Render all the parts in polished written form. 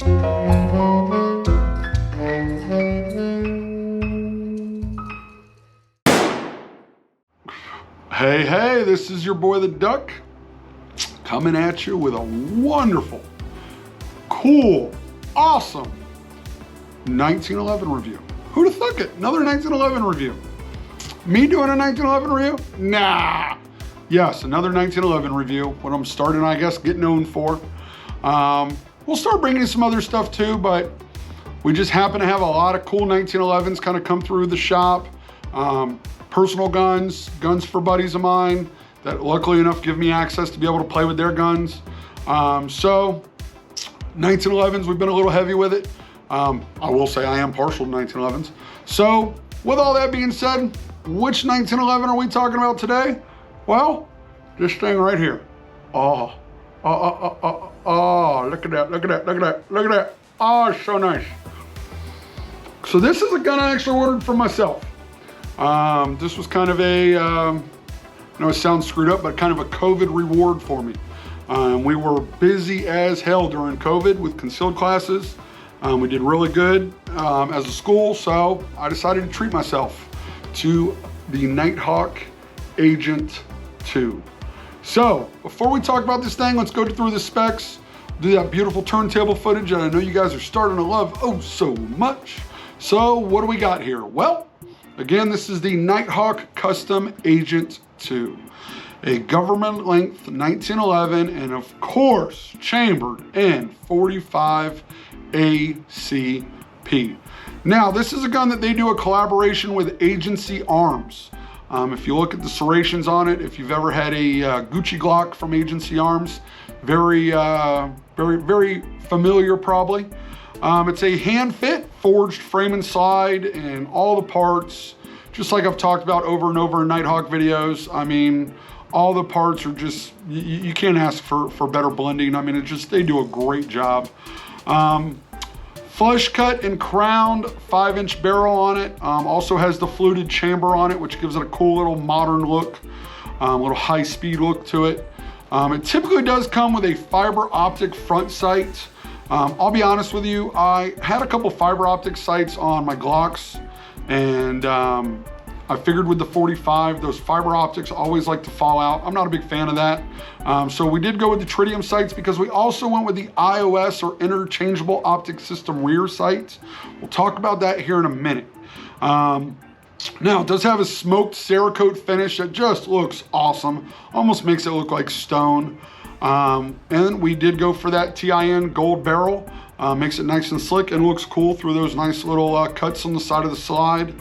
Hey, this is your boy the Duck, coming at you with a wonderful, cool, awesome 1911 review. Who'd have thunk it? Another 1911 review. Me doing a 1911 review? Nah. Yes, another 1911 review, what I'm starting, I guess, get known for. We'll start bringing some other stuff too, but we just happen to have a lot of cool 1911s kind of come through the shop. Personal guns for buddies of mine that luckily enough give me access to be able to play with their guns. So 1911s, we've been a little heavy with it. I will say I am partial to 1911s. So with all that being said, which 1911 are we talking about today? Well, this thing right here. Oh, look at that. Oh, it's so nice. So this is a gun I actually ordered for myself. This was kind of a, I know it sounds screwed up, but kind of a COVID reward for me. We were busy as hell during COVID with concealed classes. We did really good as a school, so I decided to treat myself to the Nighthawk Agent 2. So before we talk about this thing, let's go through the specs, do that beautiful turntable footage that I know you guys are starting to love oh so much. So what do we got here? Well, again, this is the Nighthawk Custom Agent 2, a government length 1911, and of course, chambered in 45 ACP. Now, this is a gun that they do a collaboration with Agency Arms. If you look at the serrations on it, if you've ever had a Gucci Glock from Agency Arms, very familiar probably. It's a hand fit, forged frame and slide, and all the parts, just like I've talked about over and over in Nighthawk videos. I mean, all the parts are just, you can't ask for better blending. I mean, they do a great job. Flush cut and crowned 5-inch barrel on it. Also has the fluted chamber on it, which gives it a cool little modern look, little high speed look to it. It typically does come with a fiber optic front sight. I'll be honest with you, I had a couple fiber optic sights on my Glocks, and I figured with the 45, those fiber optics always like to fall out. I'm not a big fan of that. So we did go with the tritium sights because we also went with the IOS, or interchangeable optic system rear sights. We'll talk about that here in a minute. Now, it does have a smoked Cerakote finish that just looks awesome. Almost makes it look like stone. And we did go for that TIN gold barrel. Makes it nice and slick and looks cool through those nice little cuts on the side of the slide.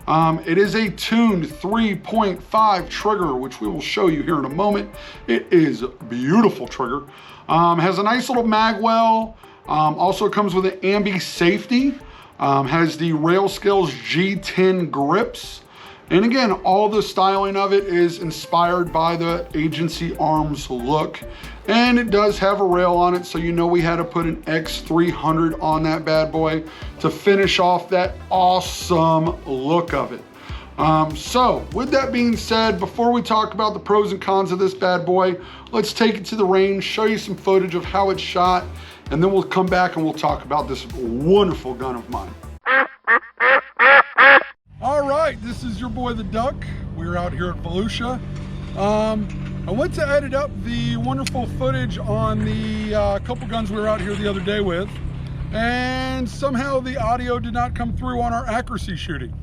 It is a tuned 3.5 trigger, which we will show you here in a moment. It is a beautiful trigger. Has a nice little mag well. Also comes with an ambi safety. Has the Rail Scales G10 grips. And again, all the styling of it is inspired by the Agency Arms look. And it does have a rail on it, so you know we had to put an X300 on that bad boy to finish off that awesome look of it. So with that being said, before we talk about the pros and cons of this bad boy, let's take it to the range, show you some footage of how it's shot, and then we'll come back and we'll talk about this wonderful gun of mine. All right, this is your boy the Duck. We're out here at Volusia. I went to edit up the wonderful footage on the couple guns we were out here the other day with, and somehow the audio did not come through on our accuracy shooting.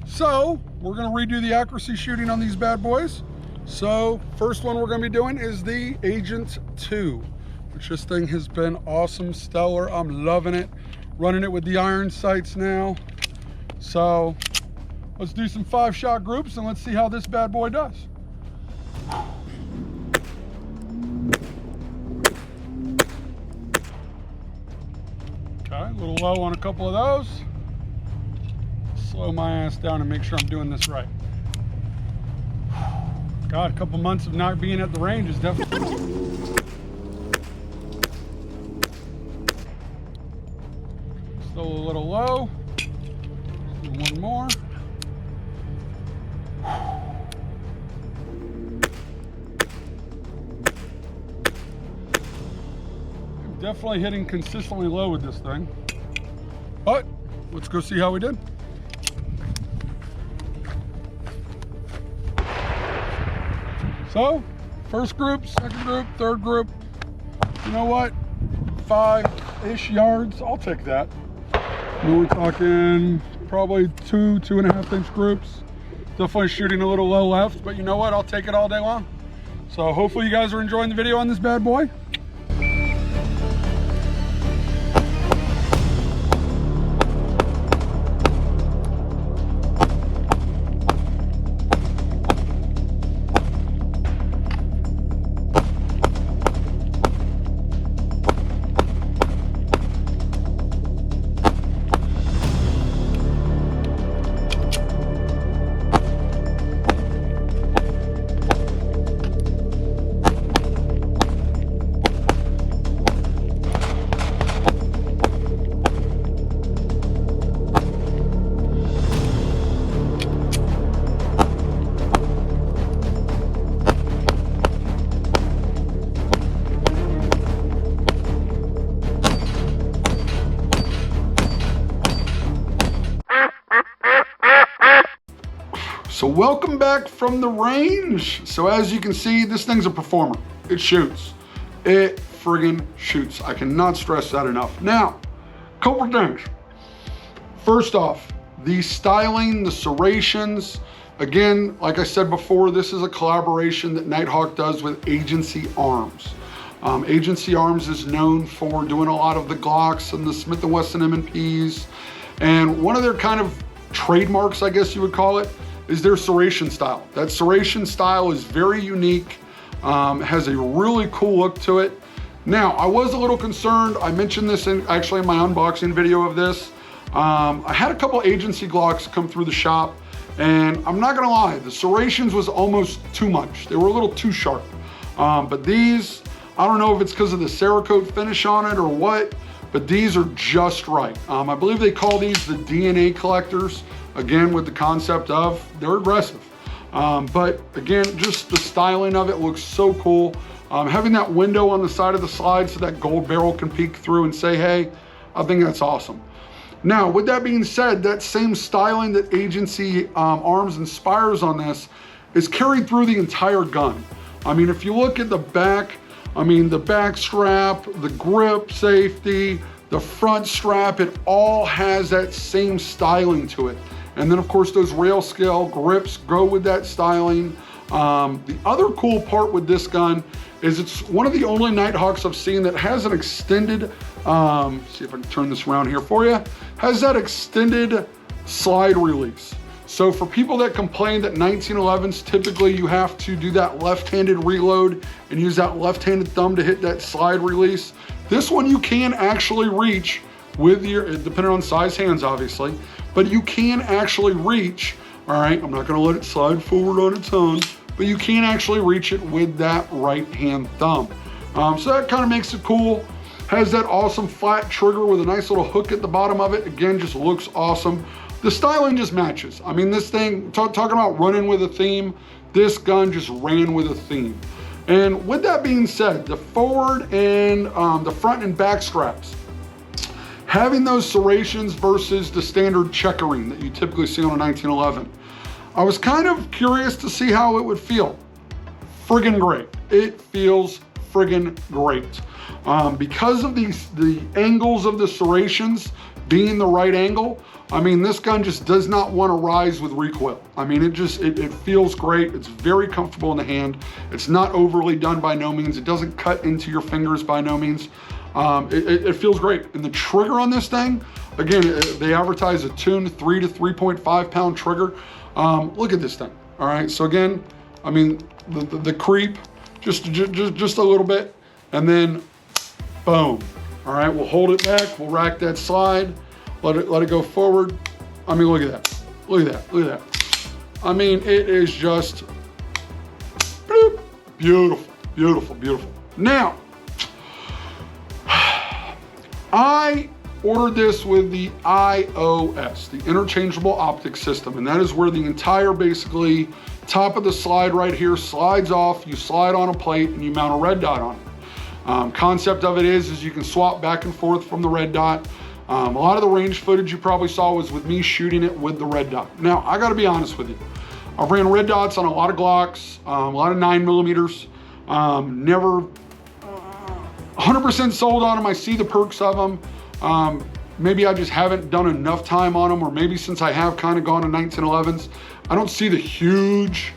So we're gonna redo the accuracy shooting on these bad boys. So first one we're gonna be doing is the Agent 2, which this thing has been awesome, stellar. I'm loving it. Running it with the iron sights now. So let's do some 5-shot groups and let's see how this bad boy does. Okay, a little low on a couple of those. Slow my ass down and make sure I'm doing this right. God, a couple months of not being at the range is definitely... Still a little low. Do one more. Definitely hitting consistently low with this thing. But let's go see how we did. So, first group, second group, third group. You know what? 5-ish yards, I'll take that. We're talking probably 2.5 inch groups. Definitely shooting a little low left, but you know what? I'll take it all day long. So hopefully you guys are enjoying the video on this bad boy. So welcome back from the range. So as you can see, this thing's a performer. It shoots. It friggin' shoots. I cannot stress that enough. Now, couple things. First off, the styling, the serrations. Again, like I said before, this is a collaboration that Nighthawk does with Agency Arms. Agency Arms is known for doing a lot of the Glocks and the Smith & Wesson M&Ps. And one of their kind of trademarks, I guess you would call it, is their serration style. That serration style is very unique, has a really cool look to it. Now, I was a little concerned. I mentioned this actually in my unboxing video of this. I had a couple Agency Glocks come through the shop, and I'm not gonna lie, the serrations was almost too much. They were a little too sharp. But these, I don't know if it's because of the Cerakote finish on it or what, but these are just right. I believe they call these the DNA collectors. Again, with the concept of, they're aggressive. But again, just the styling of it looks so cool. Having that window on the side of the slide so that gold barrel can peek through and say, hey, I think that's awesome. Now, with that being said, that same styling that Agency Arms inspires on this is carried through the entire gun. I mean, if you look at the back, I mean, the back strap, the grip safety, the front strap, it all has that same styling to it. And then of course those rail scale grips go with that styling. The other cool part with this gun is it's one of the only Nighthawks I've seen that has an extended, see if I can turn this around here for you, has that extended slide release. So for people that complain that 1911s, typically you have to do that left-handed reload and use that left-handed thumb to hit that slide release, this one you can actually reach with your, depending on size hands obviously, but you can actually reach, all right, I'm not gonna let it slide forward on its own, but you can actually reach it with that right-hand thumb. So that kind of makes it cool. Has that awesome flat trigger with a nice little hook at the bottom of it. Again, just looks awesome. The styling just matches. I mean, this thing, talking about running with a theme, this gun just ran with a theme. And with that being said, the forward and the front and back straps, having those serrations versus the standard checkering that you typically see on a 1911, I was kind of curious to see how it would feel. Friggin' great. It feels friggin' great. Because of the angles of the serrations being the right angle, I mean, this gun just does not want to rise with recoil. I mean, it feels great. It's very comfortable in the hand. It's not overly done by no means. It doesn't cut into your fingers by no means. It feels great. And the trigger on this thing, again, they advertise a tuned 3 to 3.5 pound trigger. Look at this thing. All right. So again, I mean, the creep, just a little bit, and then boom. All right. We'll hold it back. We'll rack that slide. Let it go forward. I mean, look at that. Look at that. Look at that. I mean, it is just bloop, beautiful, beautiful, beautiful. Now, I ordered this with the IOS, the interchangeable optics system, and that is where the entire basically top of the slide right here slides off. You slide on a plate and you mount a red dot on it. Concept of it is you can swap back and forth from the red dot. A lot of the range footage you probably saw was with me shooting it with the red dot. Now, I gotta be honest with you. I've ran red dots on a lot of Glocks, a lot of 9mm. Never 100% sold on them. I see the perks of them. Maybe I just haven't done enough time on them, or maybe since I have kind of gone to 1911s, I don't see the huge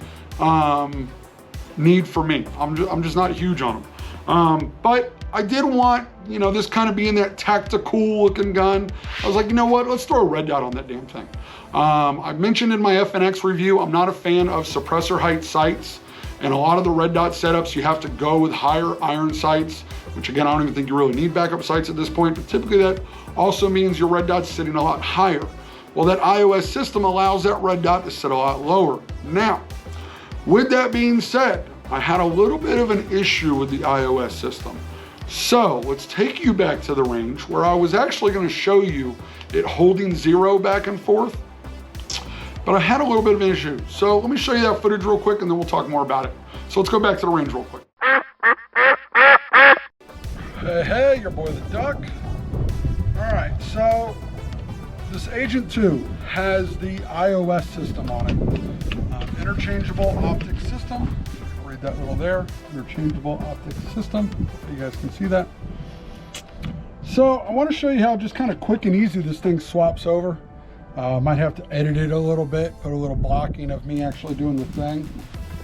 need for me. I'm just not huge on them. But I did want, you know, this kind of being that tactical looking gun. I was like, you know what, let's throw a red dot on that damn thing. I mentioned in my FNX review, I'm not a fan of suppressor height sights. And a lot of the red dot setups, you have to go with higher iron sights, which again, I don't even think you really need backup sights at this point, but typically that also means your red dot's sitting a lot higher. Well, that iOS system allows that red dot to sit a lot lower. Now, with that being said, I had a little bit of an issue with the iOS system. So let's take you back to the range where I was actually going to show you it holding 0 back and forth, but I had a little bit of an issue. So let me show you that footage real quick and then we'll talk more about it. So let's go back to the range real quick. Hey, your boy the duck. All right, so this Agent 2 has the iOS system on it. Interchangeable optic system. Read that little there. Interchangeable optic system. You guys can see that. So I want to show you how just kind of quick and easy this thing swaps over. Might have to edit it a little bit, put a little blocking of me actually doing the thing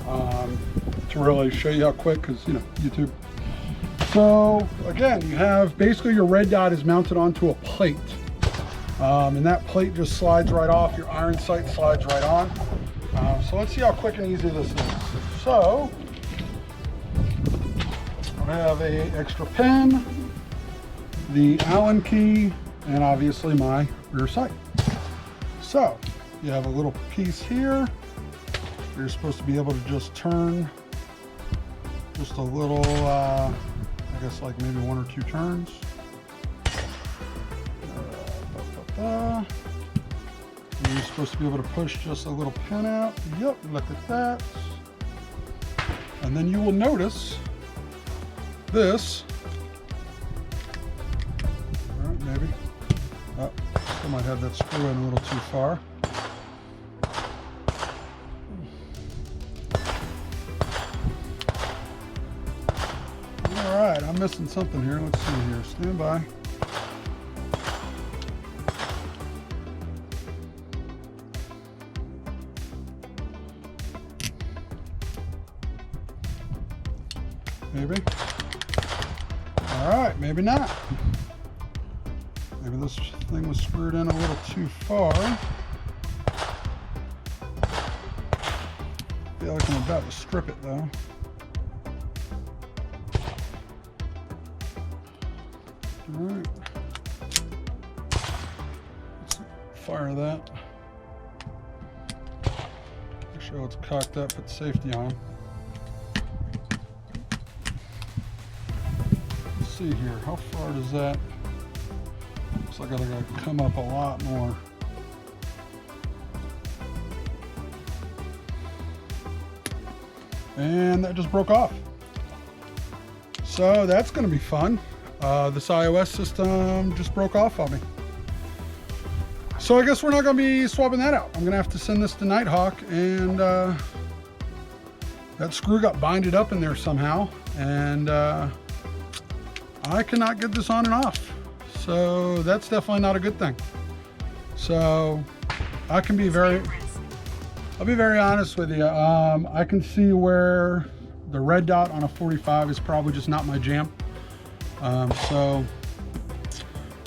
to really show you how quick, because, you know, YouTube. So again, you have basically your red dot is mounted onto a plate. And that plate just slides right off. Your iron sight slides right on. So let's see how quick and easy this is. So I have a extra pen, the Allen key, and obviously my rear sight. So you have a little piece here. You're supposed to be able to just turn just a little, I guess like maybe 1 or 2 turns. And you're supposed to be able to push just a little pin out. Yep, look at that. And then you will notice this. All right, maybe. Oh, I might have that screw in a little too far. All right, I'm missing something here. Let's see here. Stand by. Maybe. All right, maybe not. Maybe this thing was screwed in a little too far. I feel like I'm about to strip it though. All right. Let's fire that. Make sure it's cocked up, put safety on. See here, how far does that? Looks like I gotta come up a lot more. And that just broke off. So that's gonna be fun. This iOS system just broke off on me. So I guess we're not gonna be swapping that out. I'm gonna have to send this to Nighthawk, and that screw got binded up in there somehow, and I cannot get this on and off. So that's definitely not a good thing. So I'll be very honest with you. I can see where the red dot on a 45 is probably just not my jam. So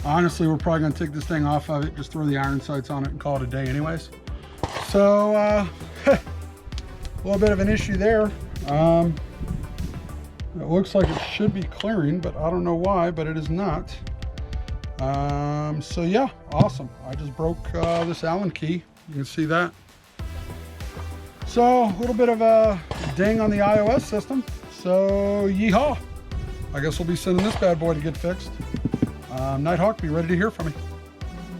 honestly, we're probably gonna take this thing off of it, just throw the iron sights on it and call it a day anyways. So a little bit of an issue there. It looks like it should be clearing, but I don't know why, but it is not. So yeah, awesome. I just broke this Allen key. You can see that. So a little bit of a ding on the iOS system. So yeehaw. I guess we'll be sending this bad boy to get fixed. Nighthawk, be ready to hear from me.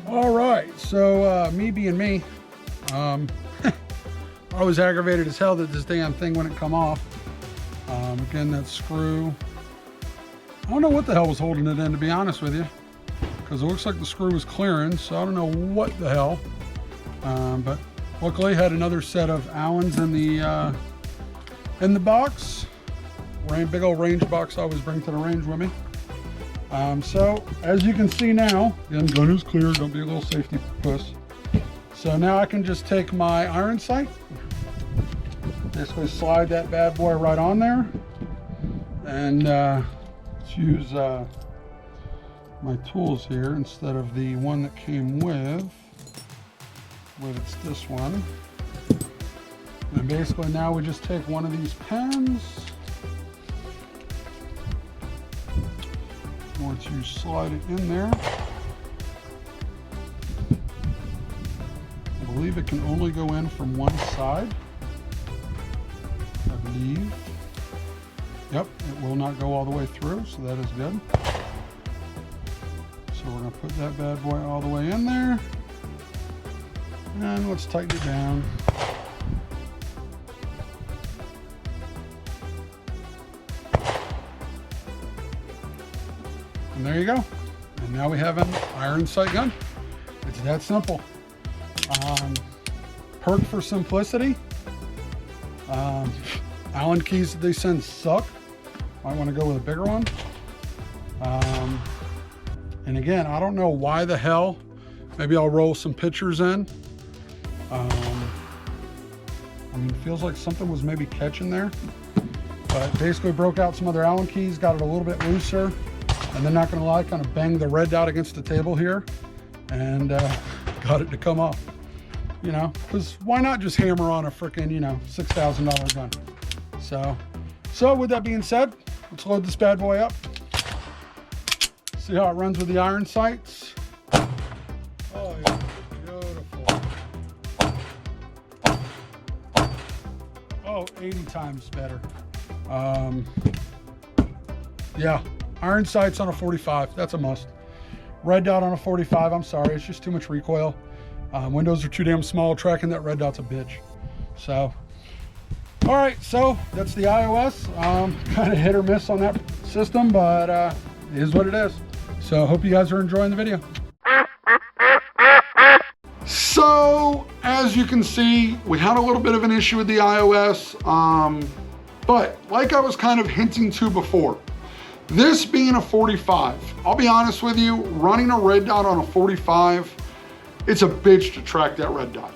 All right, so me being me, I was aggravated as hell that this damn thing wouldn't come off. Again, that screw I don't know what the hell was holding it in, to be honest with you, because it looks like the screw was clearing, so I don't know what the hell. But luckily, I had another set of Allens in the box. Big old range box I always bring to the range with me. So as you can see now, the gun is clear. Don't be a little safety puss. So now I can just take my iron sight, basically slide that bad boy right on there, and let's use my tools here instead of the one that came with. It's this one. And basically now we just take one of these pens. Once you slide it in there, I believe it can only go in from one side. I believe. Yep, it will not go all the way through, so that is good. So we're going to put that bad boy all the way in there. And let's tighten it down. And there you go. And now we have an iron sight gun. It's that simple. Perk for simplicity. Allen keys that they send suck. Might want to go with a bigger one. And again, I don't know why the hell. Maybe I'll roll some pictures in. I mean, it feels like something was maybe catching there. But basically broke out some other Allen keys, got it a little bit looser. And then, not gonna lie, kind of banged the red dot against the table here and got it to come off. You know, because why not just hammer on a freaking, you know, $6,000 gun? So with that being said, let's load this bad boy up. See how it runs with the iron sights. Oh yeah, beautiful. Oh, 80 times better. Yeah. Iron sights on a 45, that's a must. Red dot on a 45, I'm sorry, it's just too much recoil. Windows are too damn small, tracking that red dot's a bitch. So, all right, so that's the iOS. Kind of hit or miss on that system, but it is what it is. So hope you guys are enjoying the video. So, as you can see, we had a little bit of an issue with the iOS, but like I was kind of hinting to before, this being a 45, I'll be honest with you, running a red dot on a 45, it's a bitch to track that red dot.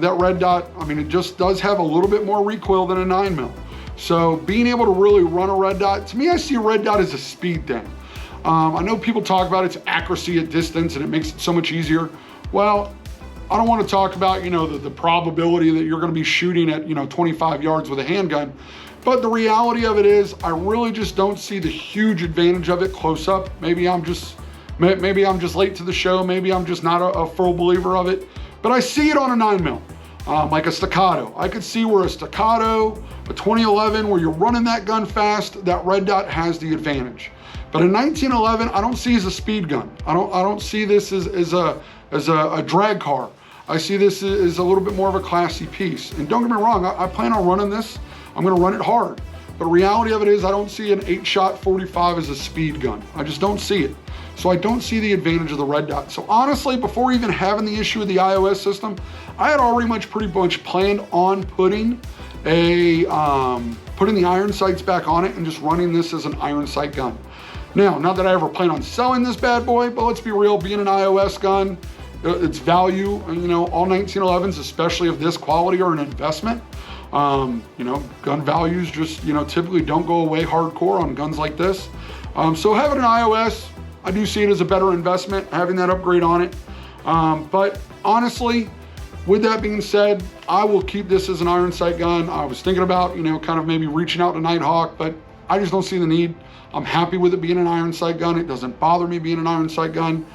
That red dot, I mean, it just does have a little bit more recoil than a 9mm. So being able to really run a red dot, to me, I see a red dot as a speed thing. I know people talk about its accuracy at distance and it makes it so much easier. Well, I don't want to talk about, you know, the probability that you're going to be shooting at, you know, 25 yards with a handgun. But the reality of it is, I really just don't see the huge advantage of it close up. Maybe I'm just late to the show. Maybe I'm just not a full believer of it. But I see it on a 9mm, like a staccato. I could see where a staccato, a 2011, where you're running that gun fast, that red dot has the advantage. But a 1911, I don't see as a speed gun. I don't see this as a drag car. I see this as a little bit more of a classy piece. And don't get me wrong, I plan on running this. I'm gonna run it hard. But the reality of it is I don't see an 8-shot 45 as a speed gun. I just don't see it. So I don't see the advantage of the red dot. So honestly, before even having the issue with the iOS system, I had already pretty much planned on putting the iron sights back on it and just running this as an iron sight gun. Now, not that I ever plan on selling this bad boy, but let's be real, being an iOS gun, its value, you know, all 1911s, especially of this quality, are an investment. You know, gun values just, you know, typically don't go away hardcore on guns like this. So having an iOS, I do see it as a better investment, having that upgrade on it. But honestly, with that being said, I will keep this as an iron sight gun. I was thinking about, you know, kind of maybe reaching out to Nighthawk, but I just don't see the need. I'm happy with it being an iron sight gun. It doesn't bother me being an iron sight gun.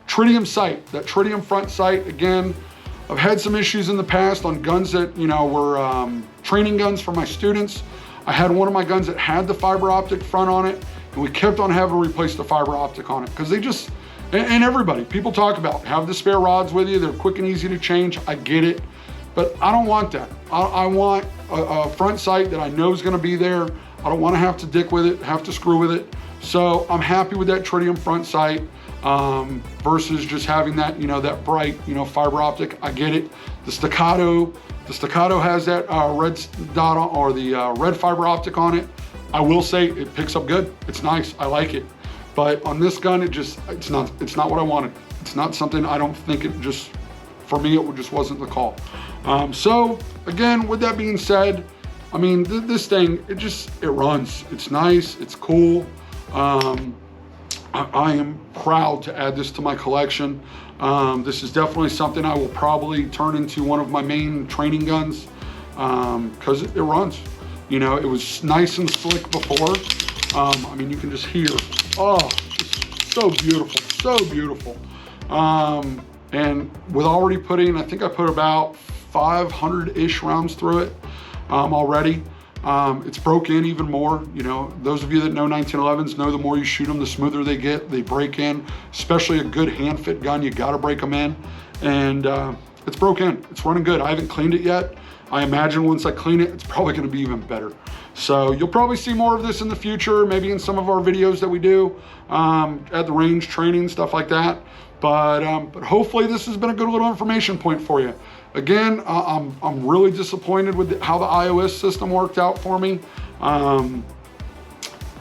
Tritium sight, that tritium front sight, again, I've had some issues in the past on guns that, you know, were training guns for my students. I had one of my guns that had the fiber optic front on it, and we kept on having to replace the fiber optic on it because they just, and everybody, people talk about have the spare rods with you. They're quick and easy to change. I get it, but I don't want that. I want a front sight that I know is going to be there. I don't want to have to dick with it, have to screw with it. So I'm happy with that tritium front sight versus just having that, that bright, fiber optic. I get it. The staccato has that red dot on, or the red fiber optic on it. I will say it picks up good. It's nice. I like it. But on this gun, it's not what I wanted. It's not something, I don't think for me, it just wasn't the call. So again, with that being said, I mean, this thing, it runs. It's nice, it's cool. I am proud to add this to my collection. This is definitely something I will probably turn into one of my main training guns because it runs. It was nice and slick before. I mean, you can just hear, just so beautiful, so beautiful. And with already putting, I think I put about 500-ish rounds through it already. It's broke in even more. Those of you that know 1911s know the more you shoot them, the smoother they get. They break in, especially a good hand fit gun. You got to break them in, and it's broke in. It's running good. I haven't cleaned it yet. I imagine once I clean it, it's probably going to be even better. So you'll probably see more of this in the future, maybe in some of our videos that we do at the range, training, stuff like that. But hopefully this has been a good little information point for you. Again, I'm really disappointed with how the iOS system worked out for me.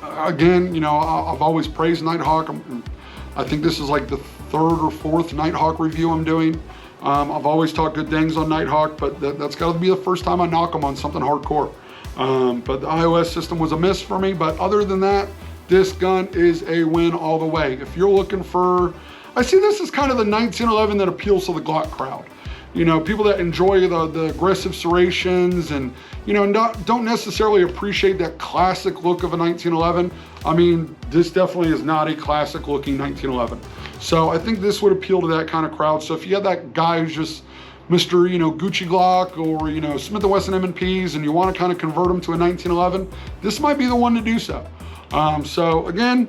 Again, I've always praised Nighthawk. I think this is like the 3rd or 4th Nighthawk review I'm doing. I've always talked good things on Nighthawk, but that's got to be the first time I knock them on something hardcore. But the iOS system was a miss for me. But other than that, this gun is a win all the way. If you're looking for, I see this as kind of the 1911 that appeals to the Glock crowd. People that enjoy the aggressive serrations and, don't necessarily appreciate that classic look of a 1911. I mean, this definitely is not a classic looking 1911. So I think this would appeal to that kind of crowd. So if you have that guy who's just Mr. Gucci Glock or, Smith & Wesson M&Ps and you want to kind of convert them to a 1911, this might be the one to do so. So again,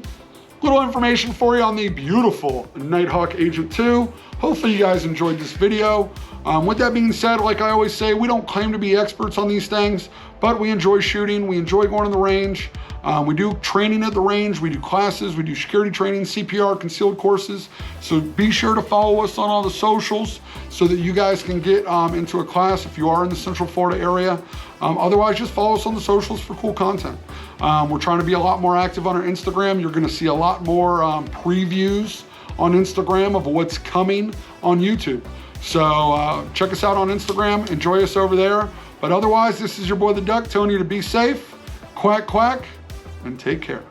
little information for you on the beautiful Nighthawk Agent 2. Hopefully you guys enjoyed this video. With that being said, like I always say, we don't claim to be experts on these things, but we enjoy shooting. We enjoy going to the range. We do training at the range. We do classes. We do security training, CPR, concealed courses. So be sure to follow us on all the socials so that you guys can get into a class if you are in the Central Florida area. Otherwise, just follow us on the socials for cool content. We're trying to be a lot more active on our Instagram. You're going to see a lot more previews on Instagram of what's coming on YouTube. So check us out on Instagram. Enjoy us over there. But otherwise, this is your boy the Duck telling you to be safe, quack, quack, and take care.